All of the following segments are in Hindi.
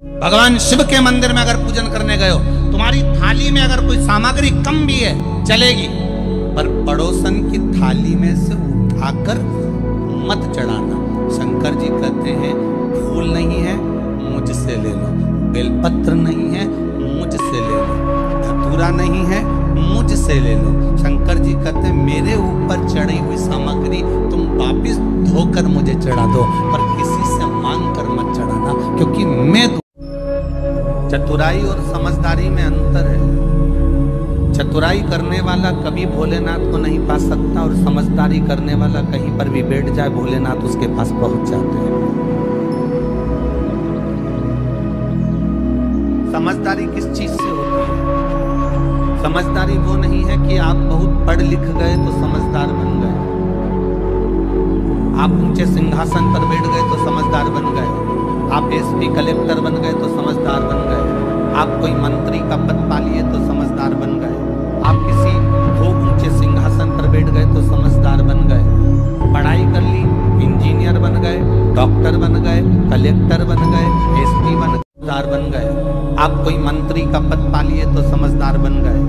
भगवान शिव के मंदिर में अगर पूजन करने गए हो, तुम्हारी थाली में अगर कोई सामग्री कम भी है चलेगी, पर पड़ोसन की थाली में से उठाकर मत चढ़ाना। शंकर जी कहते हैं फूल नहीं है मुझसे ले लो, बेलपत्र नहीं है मुझसे ले लो, धतूरा नहीं है मुझसे ले लो। शंकर जी कहते हैं मेरे ऊपर चढ़ी हुई सामग्री तुम वापिस धोकर मुझे चढ़ा दो, पर किसी से मांग कर मत चढ़ाना, क्योंकि मैं चतुराई और समझदारी में अंतर है। चतुराई करने वाला कभी भोलेनाथ को नहीं पा सकता, और समझदारी करने वाला कहीं पर भी बैठ जाए भोलेनाथ उसके पास पहुंच जाते हैं। समझदारी किस चीज से होती है? समझदारी वो नहीं है कि आप बहुत पढ़ लिख गए तो समझदार बन गए, आप ऊंचे सिंहासन पर बैठ गए तो समझदार बन गए, आप एसपी कलेक्टर बन गए तो समझदार बन गए, आप कोई मंत्री का पद पा लिए तो समझदार बन गए, आप किसी खूब ऊंचे सिंहासन पर बैठ गए तो समझदार बन गए। पढ़ाई कर ली, इंजीनियर बन गए, डॉक्टर बन गए, कलेक्टर बन गए, एसपी बन गए, आप कोई मंत्री का पद पा लिए तो समझदार बन गए,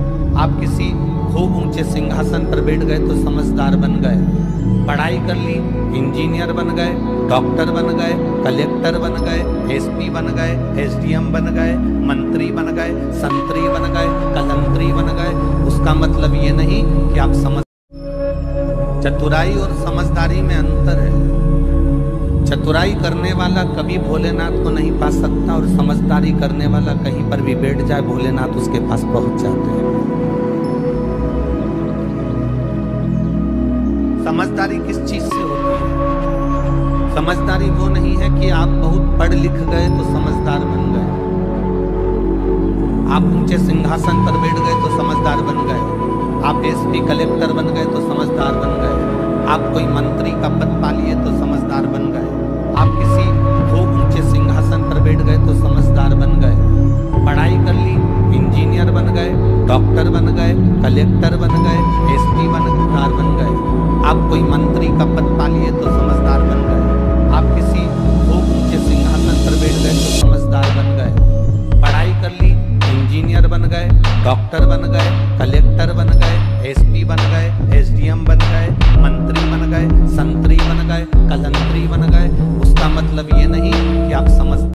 आप किसी खूब ऊंचे सिंहासन पर बैठ गए तो समझदार बन गए। पढ़ाई कर ली, इंजीनियर बन गए, डॉक्टर बन गए, कलेक्टर बन गए, एसपी बन गए, एसडीएम बन गए, मंत्री बन गए, संतरी बन गए, कलंतरी बन गए। उसका मतलब ये नहीं कि आप समझ। चतुराई और समझदारी में अंतर है। चतुराई करने वाला कभी भोलेनाथ को नहीं पा सकता, और समझदारी करने वाला कहीं पर भी बैठ जाए भोलेनाथ उसके पास पहुंच जाते हैं। समझदारी किस चीज से होती है? समझदारी वो नहीं है कि आप बहुत पढ़ लिख गए तो समझदार बन गए, आप ऊंचे सिंहासन पर बैठ गए तो समझदार बन गए, आप एसपी कलेक्टर बन गए तो समझदार बन गए, आप कोई मंत्री का पद पा लिए तो समझदार बन गए, आप किसी खूब ऊंचे सिंहासन पर बैठ गए तो समझदार बन गए। पढ़ाई कर ली, इंजीनियर बन गए, डॉक्टर बन गए, कलेक्टर बन गए, एसपी बन गए, आप कोई मंत्री का पद पा लिए तो समझदार बन गए, आप किसी खूब ऊंचे सिंहासन पर बैठ गए तो समझदार बन गए। पढ़ाई कर ली, इंजीनियर बन गए, डॉक्टर बन गए, कलेक्टर बन गए, एसपी बन गए, एसडीएम बन गए, मंत्री बन गए, संतरी बन गए, कलंतरी बन गए। उसका मतलब ये नहीं कि आप समझ